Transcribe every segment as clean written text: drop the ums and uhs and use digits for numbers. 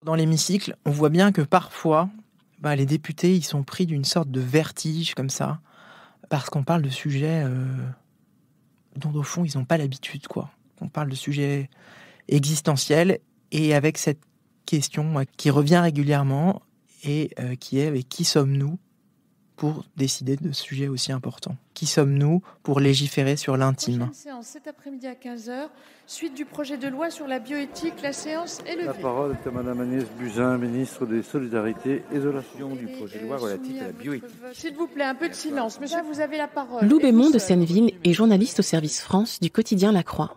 Dans l'hémicycle, on voit bien que parfois, les députés, ils sont pris d'une sorte de vertige comme ça, parce qu'on parle de sujets dont au fond, ils n'ont pas l'habitude, quoi. On parle de sujets existentiels et avec cette question qui revient régulièrement et qui est « qui sommes-nous ?» pour décider de ce sujet aussi important. Qui sommes-nous pour légiférer sur l'intime ? Prochaine séance cet après-midi à 15h, suite du projet de loi sur la bioéthique. La séance est levée. La parole est à Madame Agnès Buzyn, ministre des Solidarités et de l'Action du projet de loi relatif à la bioéthique. S'il vous plaît, un peu de silence. Monsieur, vous avez la parole. Lou Bémond de Senneville est journaliste au service France du quotidien La Croix.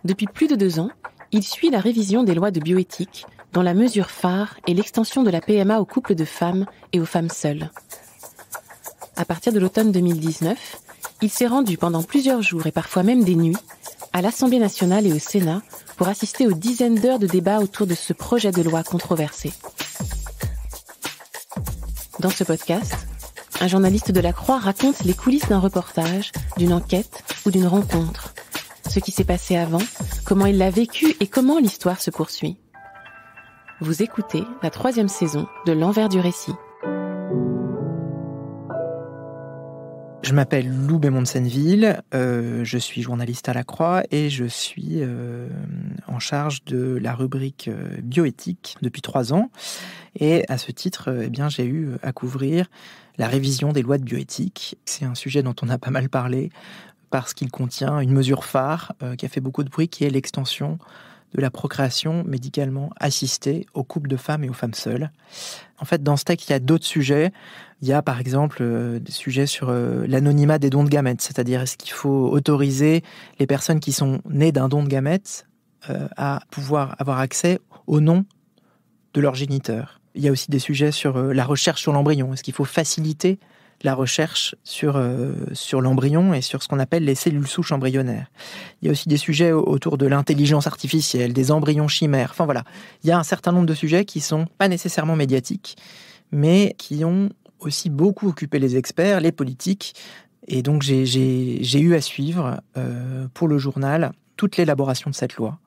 Depuis plus de 2 ans, il suit la révision des lois de bioéthique, dont la mesure phare est l'extension de la PMA aux couples de femmes et aux femmes seules. À partir de l'automne 2019, il s'est rendu pendant plusieurs jours et parfois même des nuits à l'Assemblée nationale et au Sénat pour assister aux dizaines d'heures de débats autour de ce projet de loi controversé. Dans ce podcast, un journaliste de La Croix raconte les coulisses d'un reportage, d'une enquête ou d'une rencontre. Ce qui s'est passé avant, comment il l'a vécu et comment l'histoire se poursuit. Vous écoutez la 3e saison de L'Envers du récit. Je m'appelle Lou Bémond de Senneville, je suis journaliste à La Croix et je suis en charge de la rubrique bioéthique depuis 3 ans. Et à ce titre, j'ai eu à couvrir la révision des lois de bioéthique. C'est un sujet dont on a pas mal parlé parce qu'il contient une mesure phare qui a fait beaucoup de bruit, qui est l'extension de la procréation médicalement assistée aux couples de femmes et aux femmes seules. En fait, dans ce texte, il y a d'autres sujets. Il y a par exemple des sujets sur l'anonymat des dons de gamètes, c'est-à-dire est-ce qu'il faut autoriser les personnes qui sont nées d'un don de gamètes à pouvoir avoir accès au nom de leur géniteur. Il y a aussi des sujets sur la recherche sur l'embryon. Est-ce qu'il faut faciliter la recherche sur l'embryon et sur ce qu'on appelle les cellules souches embryonnaires. Il y a aussi des sujets autour de l'intelligence artificielle, des embryons chimères. Enfin voilà, il y a un certain nombre de sujets qui sont pas nécessairement médiatiques, mais qui ont aussi beaucoup occupé les experts, les politiques. Et donc j'ai eu à suivre pour le journal toute l'élaboration de cette loi.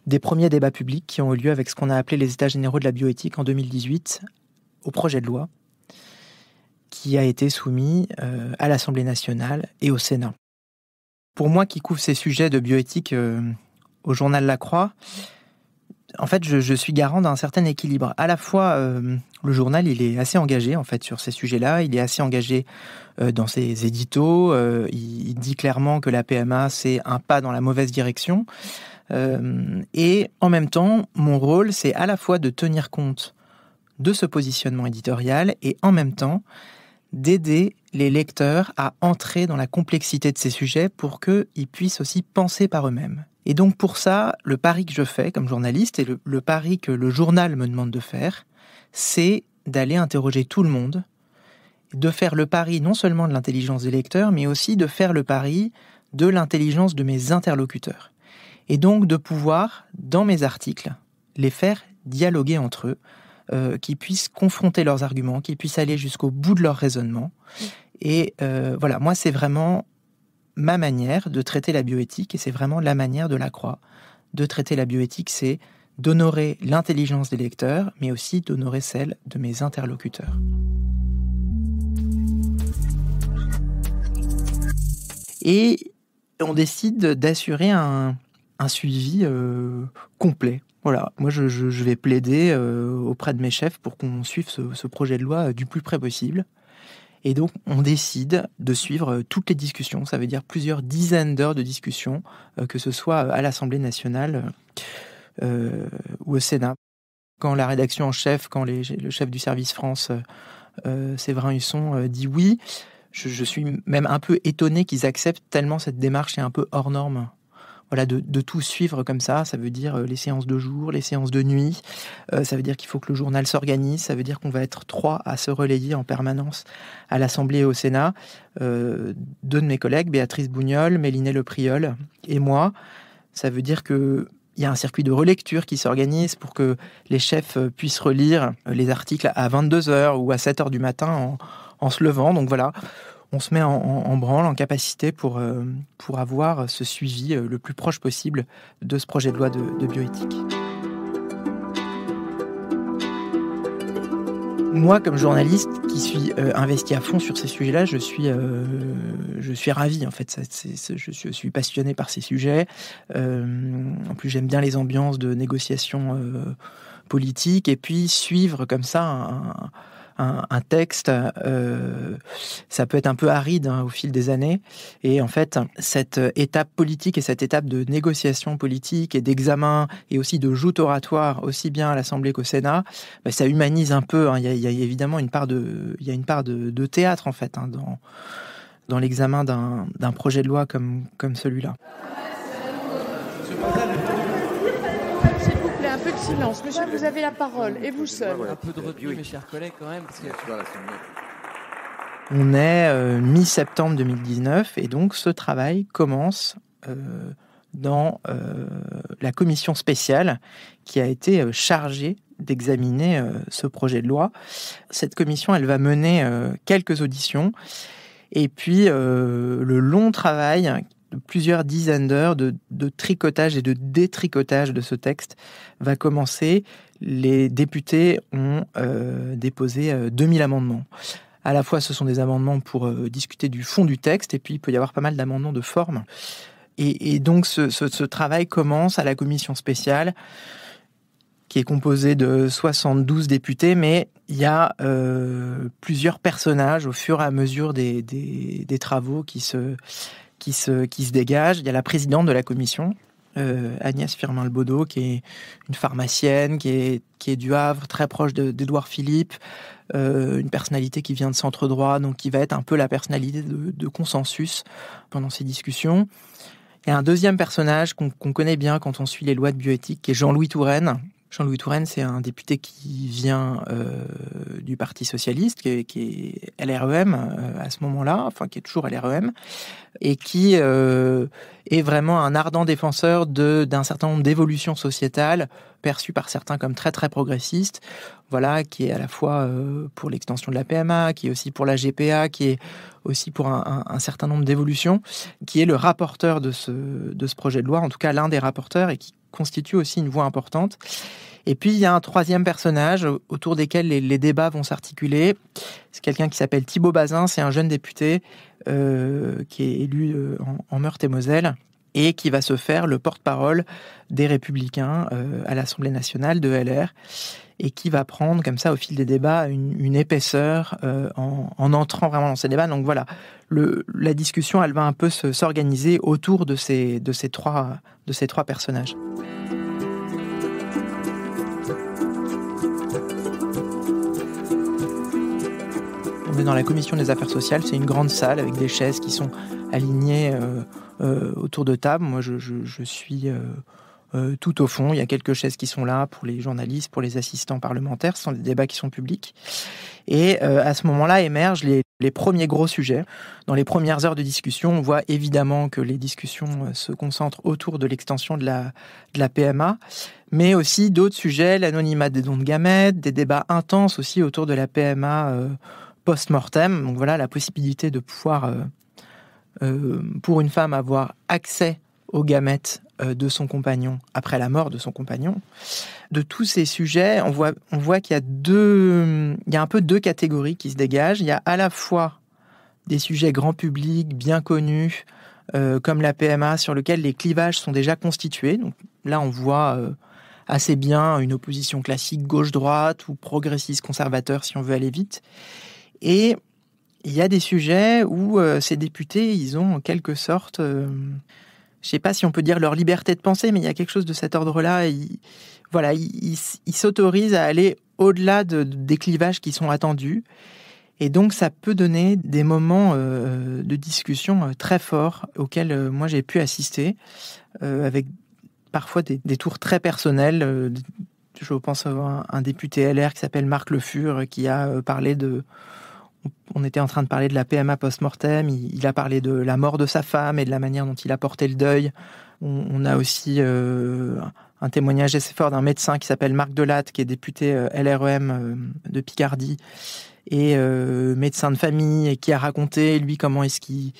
Des premiers débats publics qui ont eu lieu avec ce qu'on a appelé les États généraux de la bioéthique en 2018, au projet de loi, qui a été soumis à l'Assemblée nationale et au Sénat. Pour moi qui couvre ces sujets de bioéthique au journal La Croix, en fait, je suis garant d'un certain équilibre. À la fois, le journal, il est assez engagé en fait sur ces sujets-là. Il est assez engagé dans ses éditos. Il dit clairement que la PMA, c'est un pas dans la mauvaise direction. Et en même temps, mon rôle, c'est à la fois de tenir compte de ce positionnement éditorial et en même temps d'aider les lecteurs à entrer dans la complexité de ces sujets pour qu'ils puissent aussi penser par eux-mêmes. Et donc pour ça, le pari que je fais comme journaliste et le pari que le journal me demande de faire, c'est d'aller interroger tout le monde, de faire le pari non seulement de l'intelligence des lecteurs, mais aussi de faire le pari de l'intelligence de mes interlocuteurs. Et donc de pouvoir, dans mes articles, les faire dialoguer entre eux, qui puissent confronter leurs arguments, qui puissent aller jusqu'au bout de leur raisonnement. Et voilà, moi, c'est vraiment ma manière de traiter la bioéthique, et c'est vraiment la manière de La Croix de traiter la bioéthique, c'est d'honorer l'intelligence des lecteurs, mais aussi d'honorer celle de mes interlocuteurs. Et on décide d'assurer un suivi complet. Voilà, moi je vais plaider auprès de mes chefs pour qu'on suive ce projet de loi du plus près possible. Et donc on décide de suivre toutes les discussions, ça veut dire plusieurs dizaines d'heures de discussions, que ce soit à l'Assemblée nationale ou au Sénat. Quand la rédaction en chef, quand le chef du service France, Séverin Husson, dit oui, je suis même un peu étonné qu'ils acceptent tellement cette démarche est un peu hors norme. Voilà, de tout suivre comme ça veut dire les séances de jour, les séances de nuit, ça veut dire qu'il faut que le journal s'organise, ça veut dire qu'on va être 3 à se relayer en permanence à l'Assemblée et au Sénat. 2 de mes collègues, Béatrice Bougnol, Méliné Lepriol et moi, ça veut dire qu'il y a un circuit de relecture qui s'organise pour que les chefs puissent relire les articles à 22h ou à 7h du matin en se levant, donc voilà. On se met en branle, en capacité pour avoir ce suivi le plus proche possible de ce projet de loi de bioéthique. Moi, comme journaliste qui suis investi à fond sur ces sujets-là, je suis ravi. En fait, je suis passionné par ces sujets. En plus, j'aime bien les ambiances de négociation politique. Et puis, suivre comme ça un texte, ça peut être un peu aride au fil des années. Et en fait, cette étape politique et cette étape de négociation politique et d'examen et aussi de joute oratoire, aussi bien à l'Assemblée qu'au Sénat, ça humanise un peu. Il y a évidemment une part de théâtre en fait dans l'examen d'un projet de loi comme celui-là. Un peu de silence. Monsieur, vous avez la parole. Et vous seul. Un peu de retenue, mes chers collègues, quand même. Parce que... On est mi-septembre 2019 et donc ce travail commence dans la commission spéciale qui a été chargée d'examiner ce projet de loi. Cette commission, elle va mener quelques auditions et puis le long travail de plusieurs dizaines d'heures de tricotage et de détricotage de ce texte va commencer. Les députés ont déposé 2000 amendements. À la fois, ce sont des amendements pour discuter du fond du texte, et puis il peut y avoir pas mal d'amendements de forme. Et donc, ce travail commence à la commission spéciale, qui est composée de 72 députés, mais il y a plusieurs personnages au fur et à mesure des travaux qui se dégage. Il y a la présidente de la commission, Agnès Firmin-Lebaudot, qui est une pharmacienne, qui est du Havre, très proche d'Édouard Philippe, une personnalité qui vient de centre droit, donc qui va être un peu la personnalité de consensus pendant ces discussions. Il y a un deuxième personnage qu'on connaît bien quand on suit les lois de bioéthique, qui est Jean-Louis Touraine. Jean-Louis Touraine, c'est un député qui vient du Parti socialiste, qui est LREM à ce moment-là, enfin qui est toujours LREM, et qui est vraiment un ardent défenseur d'un certain nombre d'évolutions sociétales perçues par certains comme très très progressistes. Voilà, qui est à la fois pour l'extension de la PMA, qui est aussi pour la GPA, qui est aussi pour un certain nombre d'évolutions, qui est le rapporteur de ce projet de loi, en tout cas l'un des rapporteurs, et qui constitue aussi une voix importante. Et puis, il y a un troisième personnage autour desquels les débats vont s'articuler. C'est quelqu'un qui s'appelle Thibault Bazin, c'est un jeune député qui est élu en Meurthe-et-Moselle et qui va se faire le porte-parole des Républicains à l'Assemblée nationale de LR et qui va prendre comme ça au fil des débats une épaisseur en entrant vraiment dans ces débats. Donc voilà, la discussion, elle va un peu s'organiser autour de ces trois personnages. On est dans la commission des affaires sociales, c'est une grande salle avec des chaises qui sont alignées autour de table. Moi, je suis tout au fond. Il y a quelques chaises qui sont là pour les journalistes, pour les assistants parlementaires. Ce sont des débats qui sont publics. Et à ce moment-là émergent les premiers gros sujets. Dans les premières heures de discussion, on voit évidemment que les discussions se concentrent autour de l'extension de la PMA, mais aussi d'autres sujets, l'anonymat des dons de gamètes, des débats intenses aussi autour de la PMA post-mortem. Donc voilà, la possibilité de pouvoir, pour une femme, avoir accès aux gamètes de son compagnon après la mort de son compagnon. De tous ces sujets, on voit qu'il y a un peu deux catégories qui se dégagent. Il y a à la fois des sujets grand public, bien connus, comme la PMA, sur lesquels les clivages sont déjà constitués. Donc là, on voit assez bien une opposition classique gauche-droite ou progressiste-conservateur, si on veut aller vite. Et il y a des sujets où ces députés, ils ont en quelque sorte, je ne sais pas si on peut dire leur liberté de penser, mais il y a quelque chose de cet ordre-là. Ils s'autorisent à aller au-delà des clivages qui sont attendus. Et donc, ça peut donner des moments de discussion très forts auxquels moi j'ai pu assister, avec parfois des tours très personnels. Je pense à un député LR qui s'appelle Marc Le Fur, qui a parlé on était en train de parler de la PMA post-mortem, il a parlé de la mort de sa femme et de la manière dont il a porté le deuil. On a aussi un témoignage assez fort d'un médecin qui s'appelle Marc Delatte, qui est député LREM de Picardie, et médecin de famille, et qui a raconté, lui, comment est-ce qu'il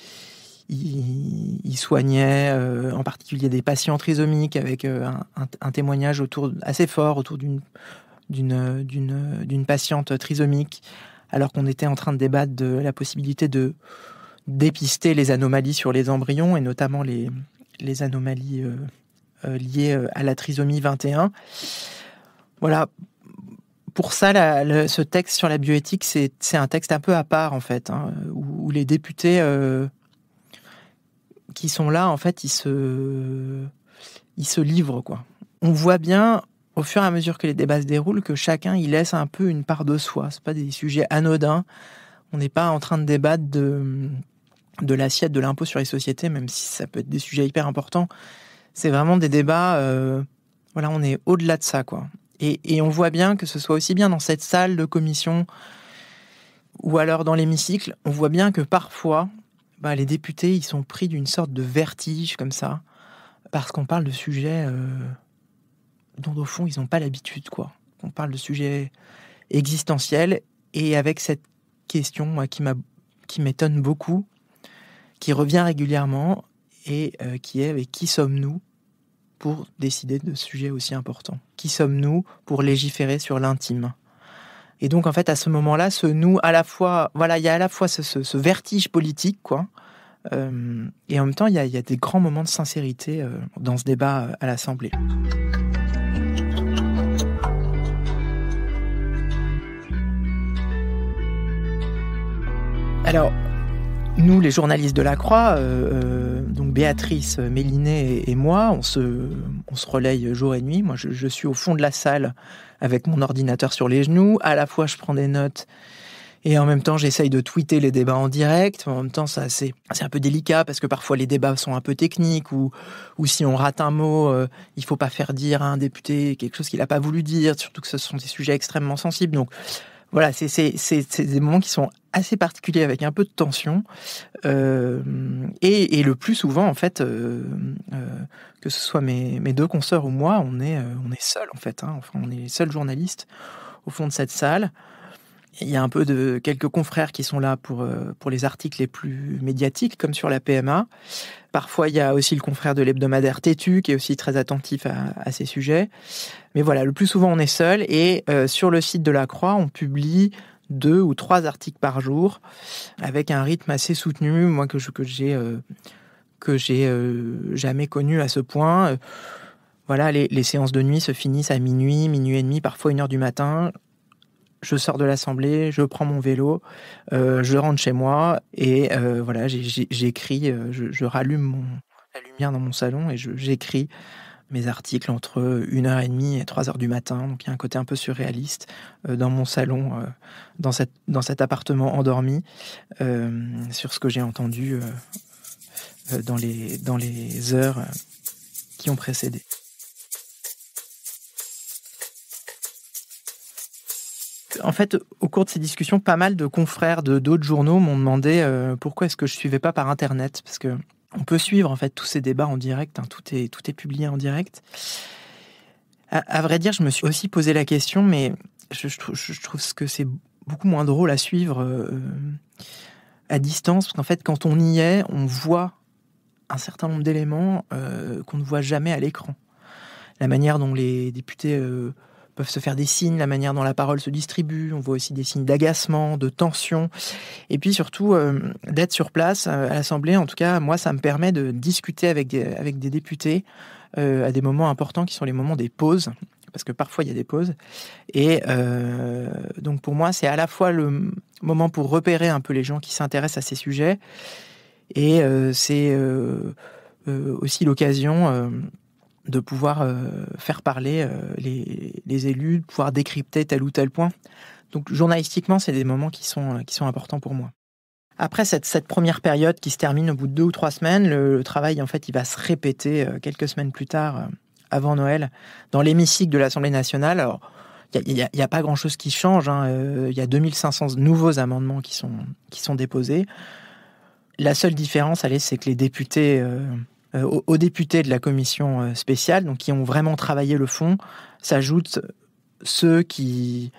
soignait, en particulier des patients trisomiques, avec un témoignage assez fort autour d'une d'une patiente trisomique, alors qu'on était en train de débattre de la possibilité de dépister les anomalies sur les embryons, et notamment les anomalies liées à la trisomie 21. Voilà. Pour ça, ce texte sur la bioéthique, c'est un texte un peu à part, en fait, hein, où les députés qui sont là, en fait, ils se livrent, quoi. On voit bien, au fur et à mesure que les débats se déroulent, que chacun y laisse un peu une part de soi. C'est pas des sujets anodins. On n'est pas en train de débattre de l'assiette de l'impôt sur les sociétés, même si ça peut être des sujets hyper importants. C'est vraiment des débats... voilà, on est au-delà de ça, quoi. Et on voit bien que ce soit aussi bien dans cette salle de commission ou alors dans l'hémicycle, on voit bien que parfois, les députés, ils sont pris d'une sorte de vertige comme ça, parce qu'on parle de sujets dont au fond, ils n'ont pas l'habitude, quoi. On parle de sujets existentiels, et avec cette question moi, qui m'étonne beaucoup, qui revient régulièrement, et qui est « qui sommes-nous ?» pour décider de sujets aussi importants. Qui sommes-nous pour légiférer sur l'intime ? Et donc, en fait, à ce moment-là, ce nous, à la fois, voilà, il y a à la fois ce vertige politique, quoi, et en même temps, il y a des grands moments de sincérité dans ce débat à l'Assemblée. Alors, nous, les journalistes de La Croix, donc Béatrice, Mélinet et moi, on se relaye jour et nuit. Moi, je suis au fond de la salle avec mon ordinateur sur les genoux. À la fois, je prends des notes et en même temps, j'essaye de tweeter les débats en direct. En même temps, c'est un peu délicat parce que parfois, les débats sont un peu techniques ou si on rate un mot, il faut pas faire dire à un député quelque chose qu'il n'a pas voulu dire, surtout que ce sont des sujets extrêmement sensibles. Donc, voilà, c'est des moments qui sont assez particuliers avec un peu de tension et le plus souvent en fait que ce soit mes deux consoeurs ou moi, on est seuls en fait, hein. Enfin, on est les seuls journalistes au fond de cette salle. Il y a un peu de quelques confrères qui sont là pour les articles les plus médiatiques, comme sur la PMA. Parfois, il y a aussi le confrère de l'hebdomadaire Têtu, qui est aussi très attentif à ces sujets. Mais voilà, le plus souvent, on est seul. Et sur le site de La Croix, on publie 2 ou 3 articles par jour, avec un rythme assez soutenu, moi, que j'ai jamais connu à ce point. Voilà, les séances de nuit se finissent à minuit et demi, parfois 1h du matin. Je sors de l'Assemblée, je prends mon vélo, je rentre chez moi et voilà, j'écris, je rallume la lumière dans mon salon et j'écris mes articles entre 1h30 et 3h du matin. Donc il y a un côté un peu surréaliste dans mon salon, dans cet appartement endormi, sur ce que j'ai entendu dans les heures qui ont précédé. En fait, au cours de ces discussions, pas mal de confrères d'autres journaux m'ont demandé pourquoi est-ce que je suivais pas par Internet, parce que on peut suivre en fait tous ces débats en direct, hein, tout est publié en direct. À vrai dire, je me suis aussi posé la question, mais je trouve que c'est beaucoup moins drôle à suivre à distance, parce qu'en fait, quand on y est, on voit un certain nombre d'éléments qu'on ne voit jamais à l'écran. La manière dont les députés peuvent se faire des signes, la manière dont la parole se distribue, on voit aussi des signes d'agacement, de tension, et puis surtout d'être sur place à l'Assemblée. En tout cas, moi, ça me permet de discuter avec des députés à des moments importants qui sont les moments des pauses, parce que parfois il y a des pauses, et donc pour moi, c'est à la fois le moment pour repérer un peu les gens qui s'intéressent à ces sujets, et c'est aussi l'occasion de pouvoir faire parler les élus, de pouvoir décrypter tel ou tel point. Donc journalistiquement, c'est des moments qui sont importants pour moi. Après cette première période qui se termine au bout de 2 ou 3 semaines, le travail, en fait, il va se répéter quelques semaines plus tard, avant Noël, dans l'hémicycle de l'Assemblée nationale. Alors, il y a pas grand-chose qui change, hein. Il y a 2500 nouveaux amendements qui sont déposés. La seule différence, c'est que les députés... aux députés de la commission spéciale, donc qui ont vraiment travaillé le fond, s'ajoutent ceux qui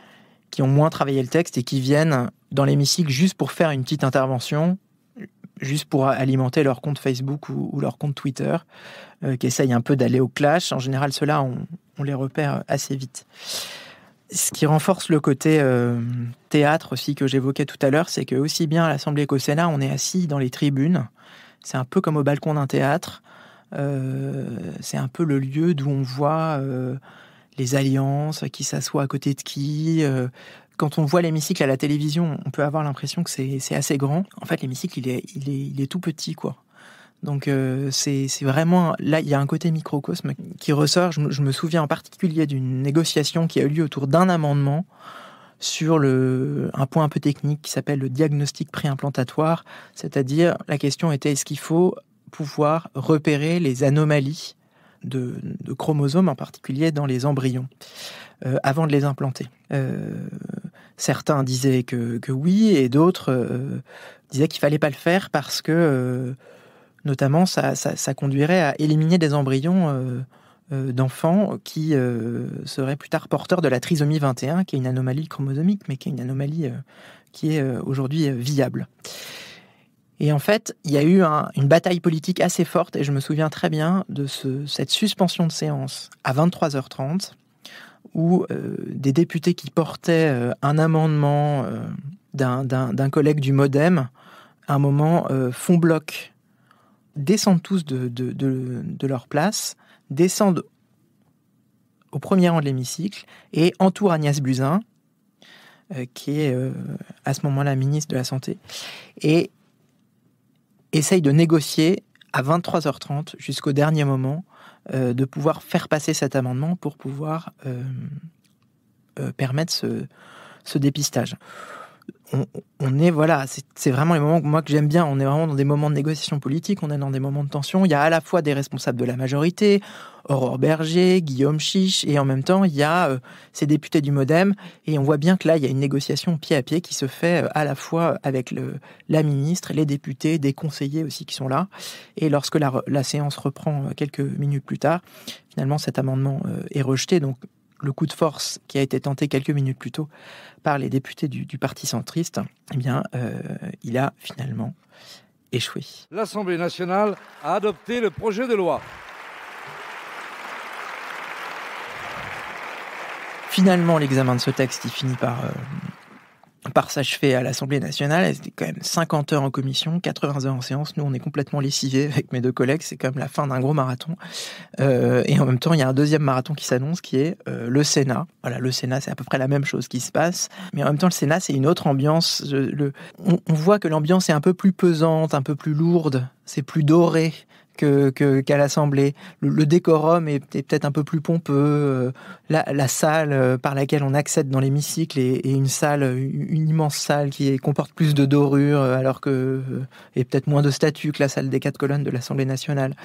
ont moins travaillé le texte et qui viennent dans l'hémicycle juste pour faire une petite intervention, juste pour alimenter leur compte Facebook ou leur compte Twitter, qui essayent un peu d'aller au clash. En général, ceux-là, on les repère assez vite. Ce qui renforce le côté théâtre aussi que j'évoquais tout à l'heure, c'est que aussi bien à l'Assemblée qu'au Sénat, on est assis dans les tribunes. C'est un peu comme au balcon d'un théâtre. C'est un peu le lieu d'où on voit les alliances, qui s'assoient à côté de qui. Quand on voit l'hémicycle à la télévision, on peut avoir l'impression que c'est assez grand. En fait, l'hémicycle, il est tout petit, quoi. Donc c'est vraiment... Là, il y a un côté microcosme qui ressort. Je me souviens en particulier d'une négociation qui a eu lieu autour d'un amendement sur un point un peu technique qui s'appelle le diagnostic préimplantatoire. C'est-à-dire, la question était, est-ce qu'il faut pouvoir repérer les anomalies de chromosomes, en particulier dans les embryons, avant de les implanter. Certains disaient que oui, et d'autres disaient qu'il fallait pas le faire parce que... notamment, ça conduirait à éliminer des embryons d'enfants qui seraient plus tard porteurs de la trisomie 21, qui est une anomalie chromosomique, mais qui est une anomalie qui est aujourd'hui viable. Et en fait, il y a eu une bataille politique assez forte, et je me souviens très bien de cette suspension de séance à 23h30, où des députés qui portaient un amendement d'un collègue du MoDem, à un moment, font bloc, descendent tous de leur place, descendent au premier rang de l'hémicycle et entourent Agnès Buzyn, qui est à ce moment-là ministre de la Santé, et essayent de négocier à 23h30 jusqu'au dernier moment de pouvoir faire passer cet amendement pour pouvoir permettre ce dépistage. On est, voilà, c'est vraiment les moments moi que j'aime bien. On est vraiment dans des moments de négociation politique, on est dans des moments de tension. Il y a à la fois des responsables de la majorité, Aurore Berger, Guillaume Chiche, et en même temps il y a ces députés du MoDem, et on voit bien que là il y a une négociation pied à pied qui se fait à la fois avec la ministre, les députés, des conseillers aussi qui sont là. Et lorsque la séance reprend quelques minutes plus tard, finalement cet amendement est rejeté. Donc le coup de force qui a été tenté quelques minutes plus tôt par les députés du Parti centriste, eh bien, il a finalement échoué. L'Assemblée nationale a adopté le projet de loi. Finalement, l'examen de ce texte, il finit par s'achever à l'Assemblée nationale. C'était quand même 50 heures en commission, 80 heures en séance. Nous, on est complètement lessivés avec mes deux collègues. C'est quand même la fin d'un gros marathon. Et en même temps, il y a un deuxième marathon qui s'annonce, qui est le Sénat. Voilà, le Sénat, c'est à peu près la même chose qui se passe. Mais en même temps, le Sénat, c'est une autre ambiance. On voit que l'ambiance est un peu plus pesante, un peu plus lourde. C'est plus doré qu'à l'Assemblée. Le décorum est peut-être un peu plus pompeux. La salle par laquelle on accède dans l'hémicycle est une immense salle qui comporte plus de dorures, alors que et peut-être moins de statues que la salle des 4 colonnes de l'Assemblée nationale.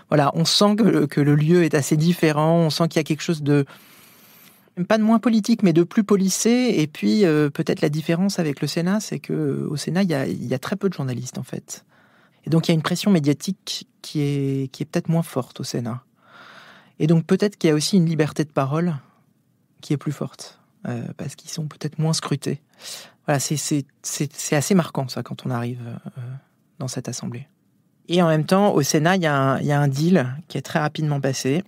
Voilà, on sent que le lieu est assez différent. On sent qu'il y a quelque chose de pas de moins politique, mais de plus policé. Et puis peut-être la différence avec le Sénat, c'est que au Sénat, il y a très peu de journalistes en fait. Et donc, il y a une pression médiatique qui est peut-être moins forte au Sénat. Et donc, peut-être qu'il y a aussi une liberté de parole qui est plus forte, parce qu'ils sont peut-être moins scrutés. Voilà, c'est assez marquant, ça, quand on arrive dans cette assemblée. Et en même temps, au Sénat, il y a un deal qui est très rapidement passé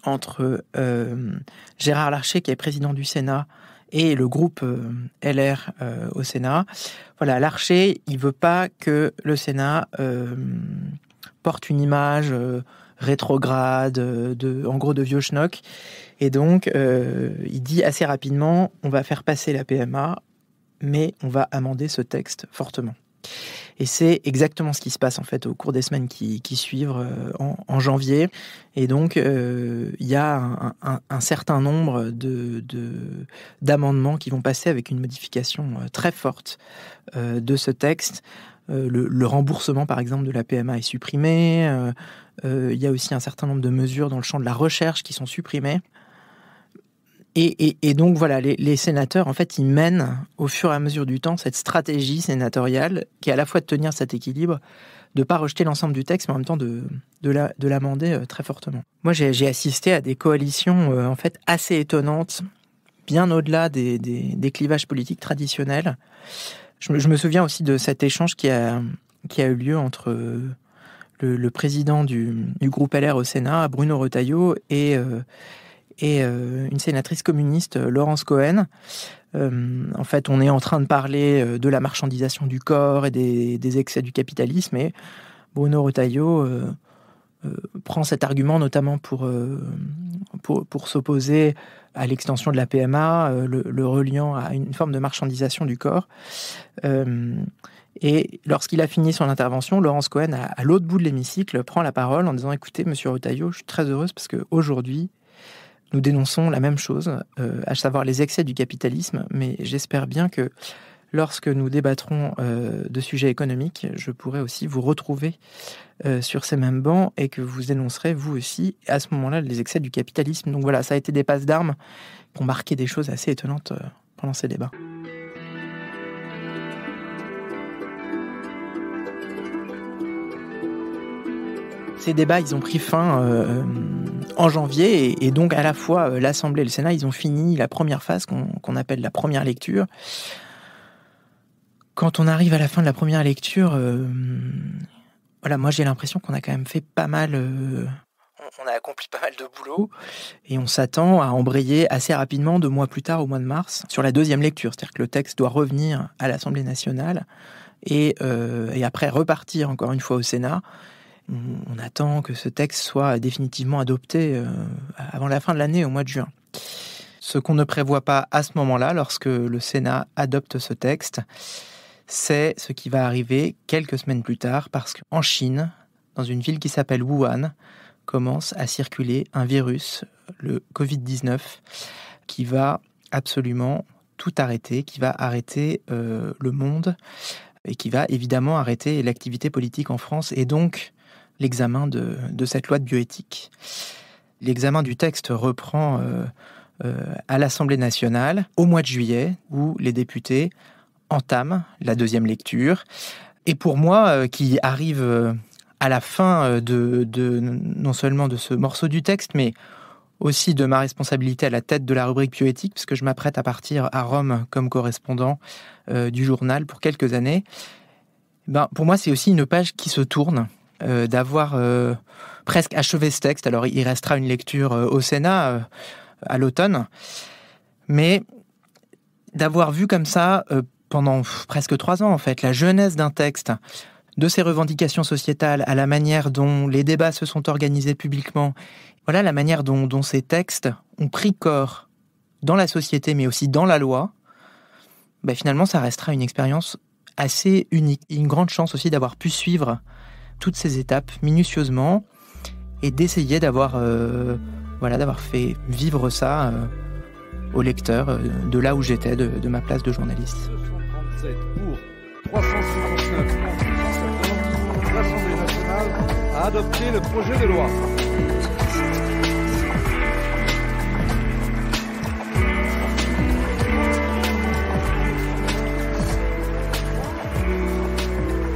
entre Gérard Larcher, qui est président du Sénat, et le groupe LR au Sénat. Voilà, Larcher, il veut pas que le Sénat porte une image rétrograde, en gros de vieux schnock. Et donc, il dit assez rapidement, on va faire passer la PMA, mais on va amender ce texte fortement. Et c'est exactement ce qui se passe en fait au cours des semaines qui suivent en janvier. Et donc il y a un certain nombre d'amendements qui vont passer avec une modification très forte de ce texte. Le remboursement par exemple de la PMA est supprimé. Il y a aussi un certain nombre de mesures dans le champ de la recherche qui sont supprimées. Et donc voilà, les sénateurs, en fait, ils mènent au fur et à mesure du temps cette stratégie sénatoriale qui est à la fois de tenir cet équilibre, de ne pas rejeter l'ensemble du texte, mais en même temps de l'amender très fortement. Moi, j'ai assisté à des coalitions en fait assez étonnantes, bien au-delà des clivages politiques traditionnels. Je me souviens aussi de cet échange qui a eu lieu entre le président du groupe LR au Sénat, Bruno Retailleau, et et une sénatrice communiste, Laurence Cohen. En fait, on est en train de parler de la marchandisation du corps et des excès du capitalisme, et Bruno Retailleau prend cet argument notamment pour s'opposer à l'extension de la PMA, le reliant à une forme de marchandisation du corps. Et lorsqu'il a fini son intervention, Laurence Cohen, à l'autre bout de l'hémicycle, prend la parole en disant « Écoutez, monsieur Retailleau, je suis très heureuse parce qu'aujourd'hui, nous dénonçons la même chose, à savoir les excès du capitalisme, mais j'espère bien que lorsque nous débattrons de sujets économiques, je pourrai aussi vous retrouver sur ces mêmes bancs et que vous dénoncerez, vous aussi, à ce moment-là, les excès du capitalisme. » Donc voilà, ça a été des passes d'armes qui ont marqué des choses assez étonnantes pendant ces débats. Ces débats, ils ont pris fin en janvier, et donc à la fois l'Assemblée et le Sénat, ils ont fini la première phase qu'on appelle la première lecture. Quand on arrive à la fin de la première lecture, voilà, moi j'ai l'impression qu'on a quand même fait pas mal, on a accompli pas mal de boulot, et on s'attend à embrayer assez rapidement, 2 mois plus tard, au mois de mars, sur la deuxième lecture. C'est-à-dire que le texte doit revenir à l'Assemblée nationale et après repartir encore une fois au Sénat. On attend que ce texte soit définitivement adopté avant la fin de l'année, au mois de juin. Ce qu'on ne prévoit pas à ce moment-là, lorsque le Sénat adopte ce texte, c'est ce qui va arriver quelques semaines plus tard, parce qu'en Chine, dans une ville qui s'appelle Wuhan, commence à circuler un virus, le Covid-19, qui va absolument tout arrêter, qui va arrêter le monde, et qui va évidemment arrêter l'activité politique en France, et donc l'examen de cette loi de bioéthique. L'examen du texte reprend à l'Assemblée nationale au mois de juillet, où les députés entament la deuxième lecture. Et pour moi, qui arrive à la fin non seulement de ce morceau du texte, mais aussi de ma responsabilité à la tête de la rubrique bioéthique, puisque je m'apprête à partir à Rome comme correspondant du journal pour quelques années, pour moi, c'est aussi une page qui se tourne, d'avoir presque achevé ce texte. Alors, il restera une lecture au Sénat à l'automne, mais d'avoir vu comme ça, pendant presque 3 ans, en fait, la jeunesse d'un texte, de ses revendications sociétales à la manière dont les débats se sont organisés publiquement, voilà la manière dont ces textes ont pris corps dans la société, mais aussi dans la loi, finalement, ça restera une expérience assez unique. Une grande chance aussi d'avoir pu suivre toutes ces étapes minutieusement et d'essayer d'avoir fait vivre ça aux lecteurs de là où j'étais, de ma place de journaliste. 237 pour, 359 contre. L'Assemblée nationale a adopté le projet de loi.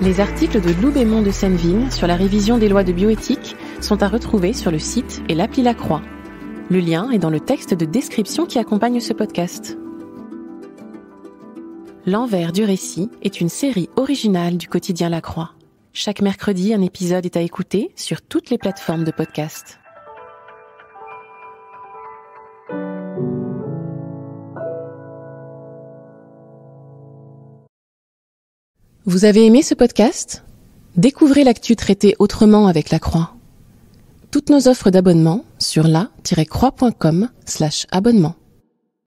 Les articles de Lou Bémond de Senneville sur la révision des lois de bioéthique sont à retrouver sur le site et l'appli La Croix. Le lien est dans le texte de description qui accompagne ce podcast. L'envers du récit est une série originale du quotidien La Croix. Chaque mercredi, un épisode est à écouter sur toutes les plateformes de podcast. Vous avez aimé ce podcast ? Découvrez l'actu traitée autrement avec La Croix. Toutes nos offres d'abonnement sur la-croix.com/abonnement.